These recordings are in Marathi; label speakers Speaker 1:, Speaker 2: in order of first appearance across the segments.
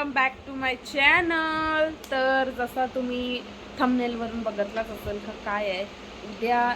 Speaker 1: Welcome back to my channel. तर जसा तुम्ही थंबनेलवरून बघितलाच असेल का काय आहे, उद्या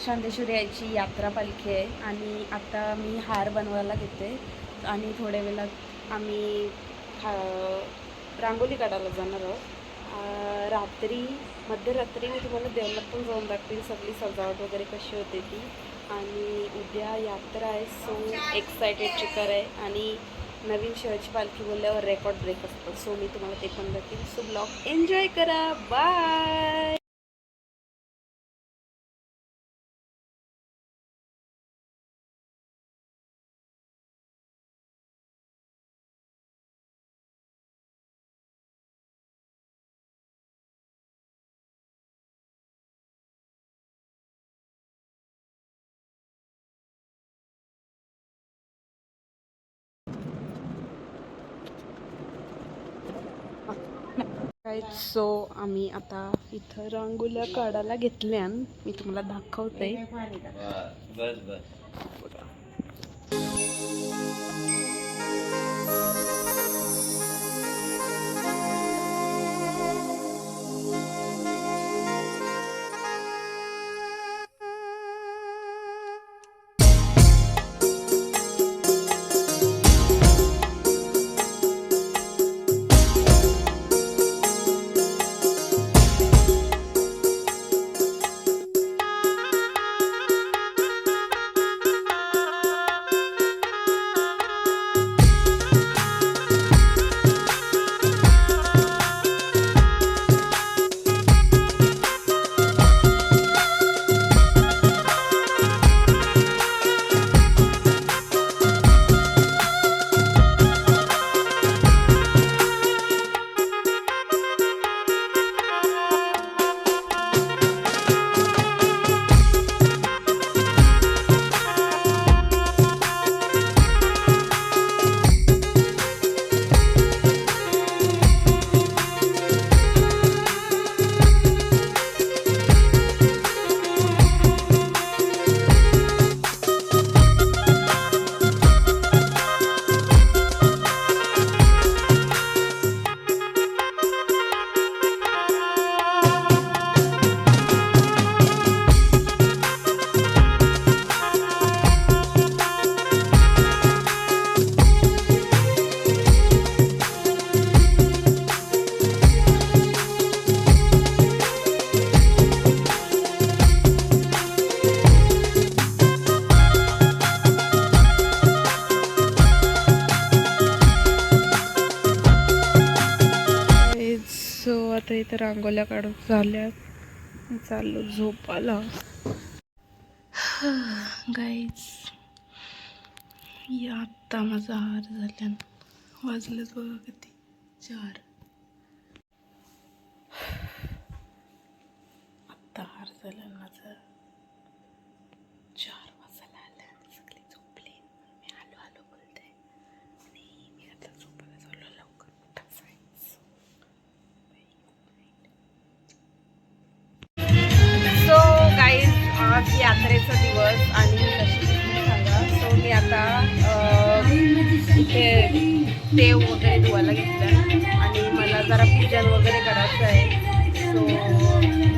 Speaker 1: शांतेश्वरी याची यात्रा पालखी आहे आणि आता मी हार बनवायला घेते आणि थोड्या वेळात आम्ही रांगोली काढायला जाणार आहोत. रात्री मध्यरात्री मी तुम्हाला देवळात पण जाऊन दाखवेल सगळी सजावट वगैरे कशी होते ती. आणि उद्या यात्रा आहे, सो एक्सायटेड चिकर आहे आणि नवीन शहराची पालखी बोलल्यावर रेकॉर्ड ब्रेक असतो. सो मी तुम्हाला ते पण दाखवेल. सो ब्लॉग एन्जॉय करा. बाय. सो आम्ही आता इथं रांगोल्या काढायला घेतल्या. मी तुम्हाला दाखवते. बस बस. आता इथं रांगोल्या काढून झाल्या, चाललो झोपाला. गाईज या आत्ता माझा हार झाल्या, वाजलेच बघा किती 4. आत्ता हार झाला माझा 4 वाजायला आल्या. सगळी झोपली, मी आलो आलो बोलते आणि मी आता झोपायला चाललो. लवकर उठायचं. सो गाईज आज यात्रेचा दिवस आणि कशी सांगा. सो मी आता इथे देव वगैरे धुवायला घेतलं आणि मला जरा पूजन वगैरे करायचं आहे. सो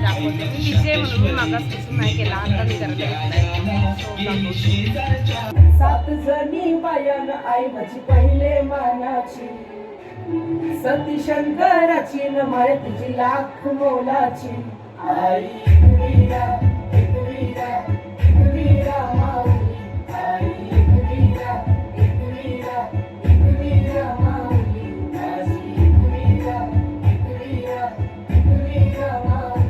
Speaker 1: दाखवते मी विजय म्हणून मागासपासून नाही केला, आता मी करायला घेतलाय. सो दाखवते.
Speaker 2: 7 जणी पायान आई माझी पहिले मानाची, सती शंकराची न माय तुझी लाख मोलाची. आई एकवीरा एकवीरा एकवीरा माऊली, आई एकवीरा एकवीरा एकवीरा माऊली, माझी एकवीरा एकवीरा एकवीरा माऊली,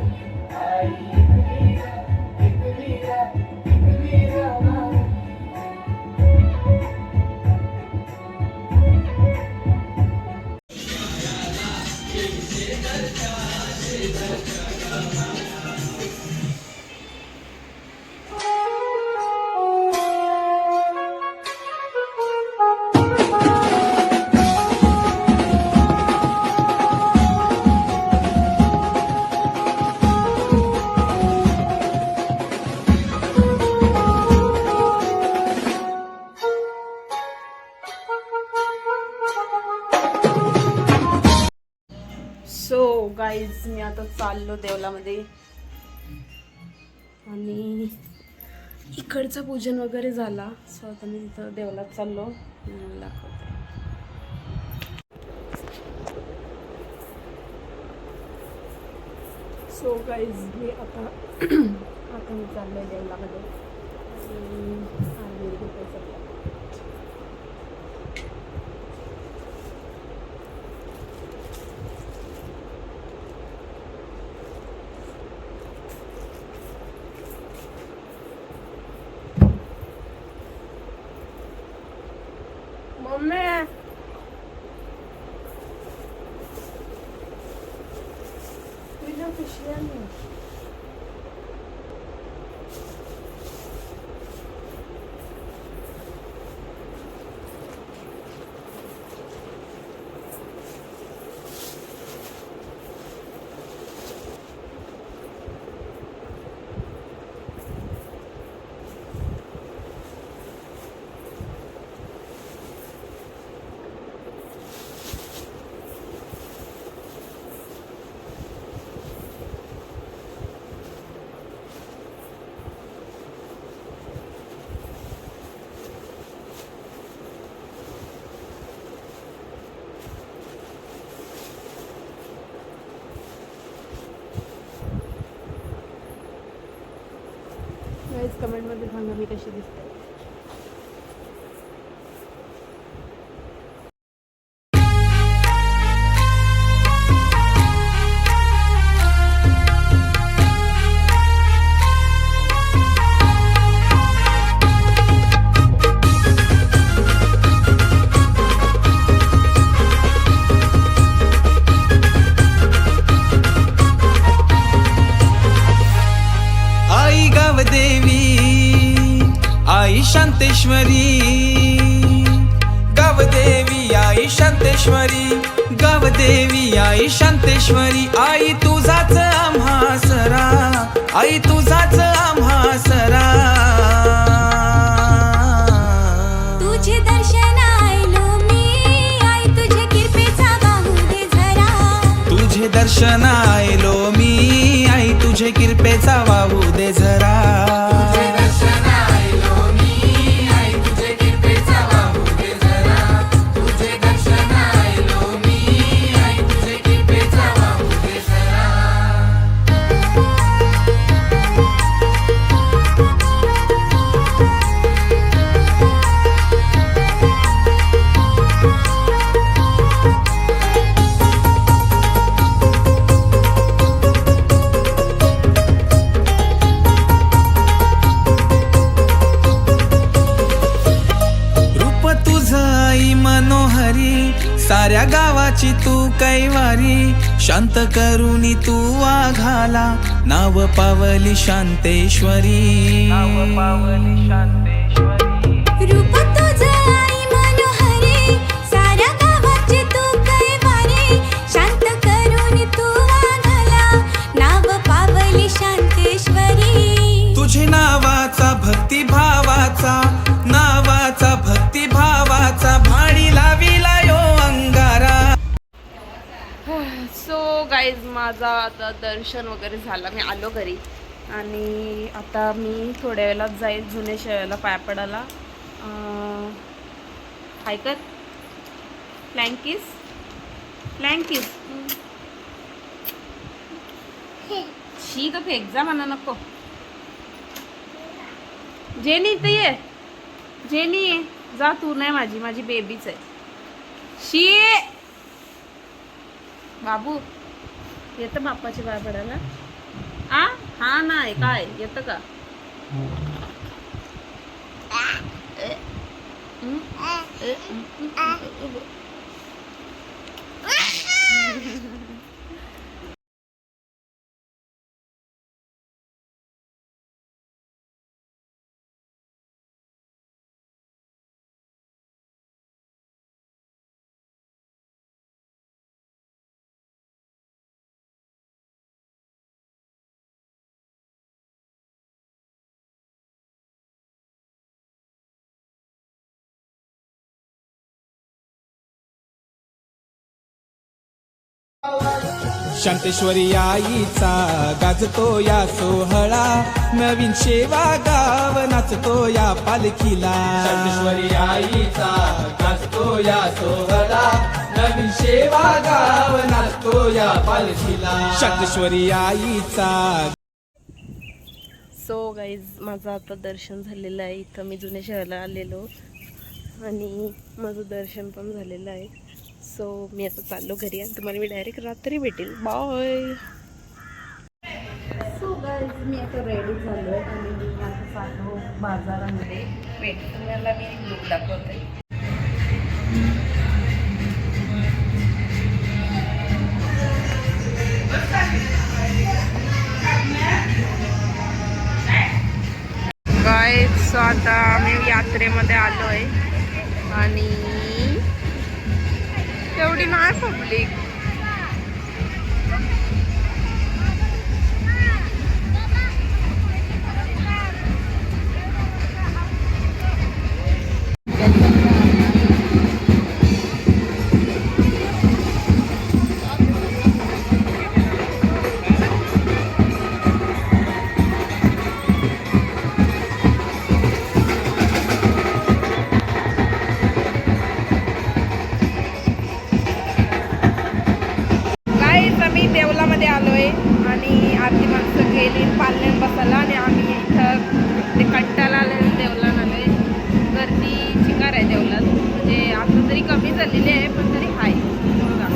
Speaker 2: आई एकवीरा एकवीरा एकवीरा माऊली.
Speaker 1: सो गाईज मी आता चाललो देवलामध्ये आणि इकडचं पूजन वगैरे झाला. सो आता मी तिथं देवलात चाललो दाखवते. सो गाईज मी आता आता मी चाललो आहे देवलामध्ये आणि मम्मी तुझ्या पिशव्या नाही. कमेंटमध्ये सांगा मी कशी दिसते.
Speaker 3: आई गावदेवी आई शांतेश्वरी गावदेवी आई शांतेश्वरी गावदेवी आई शांतेश्वरी आई तुझाच आम्हा सरा आई तुझाच आम्हा सरा
Speaker 4: तुझे दर्शन आयलो मी आई तुझे कृपेचा वाहू दे झरा
Speaker 3: तुझे दर्शन आयलो मी आई तुझे कृपेचा वाहू दे झरा साऱ्या गावाची तू कैवारी शांत करुणी तू वाघाला नाव पावली शांतेश्वरी
Speaker 4: रूप तुझं आई मनोहरी साऱ्या गावाची तू कैवारी शांत करून तू वाघाला नाव पावली शांतेश्वरी
Speaker 3: तुझे नावाचा भक्तिभावाचा भाडी लाविला यो अंगारा.
Speaker 1: सो गाईज माझा आता दर्शन वगैरे झालं. मी आलो घरी आणि आता मी थोड्या वेळात जाईल जुने शहराला पाया पडायला. ऐकत फ्लँकीस शी तर फेक जा म्हणा नको. जेनी इथं ये जेनी ये जा तू नाही माझी बेबीच आहे. शी बाबू येतं बाप्पाची पाया पडायला. हा नाही काय येतं का.
Speaker 3: शांतेश्वरी आईचा गाजतो या सोहळा, नवीन शेवा गाव नाचतो या पालखीला. शांतेश्वरी आईचा गाजतो या सोहळा, नवीन शेवा गाव नाचतो या पालखीला. शांतेश्वरी आईचा.
Speaker 1: सो गाईज माझं आता दर्शन झालेलं आहे. इथं मी जुन्या शहराला आलेलो आणि माझं दर्शन पण झालेलं आहे. सो मी आता चाललो घरी आणि तुम्हाला मी डायरेक्ट रात्री भेटेल. बाय. सो गाईज मी आता रेडी झालो आहे आणि मी आता चाललो बाजारामध्ये. वेट, तुम्हाला मी लुक दाखवते. गाईज सो आता आम्ही यात्रेमध्ये आलो आहे आणि एवढी नाही पब्लिक. देवलामध्ये आलोय आणि आरती माणसं गेली पालण्यात बसायला आणि आम्ही इथं ते कंटाला आलेलं देवलात आलोय. गर्दी चिकार आहे देवलात, म्हणजे आता तरी कमी झालेली आहे पण तरी हाय. बघा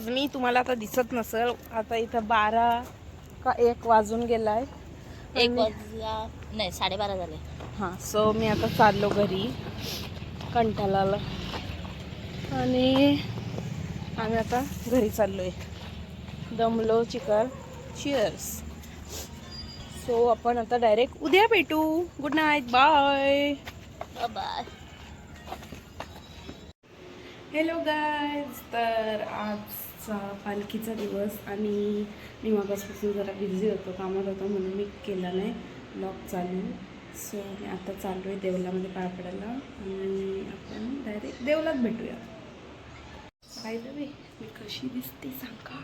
Speaker 1: मी तुम्हाला आता दिसत नसेल, आता इथं 12 का 1 वाजून गेलाय.
Speaker 5: 1 वाजला नाही 12:30 झाले.
Speaker 1: हां, सो मी आता चाललो घरी कंटाळाला आणि आम्ही आता घरी चाललोय. दमलो चिकार. चिअर्स. सो आपण आता डायरेक्ट उद्या भेटू. Good night. Bye
Speaker 5: bye.
Speaker 1: Hello guys. तर आजचा पालखीचा दिवस आणि मी मागासपासून जरा बिझी होतो, कामात होतो म्हणून मी केला नाही. ब्लॉग चालू. सो मी आता चालू आहे देवलामध्ये पाय पडायला आणि आपण डायरेक्ट देवलात भेटूया. बाय द वे मी कशी दिसते सांगा.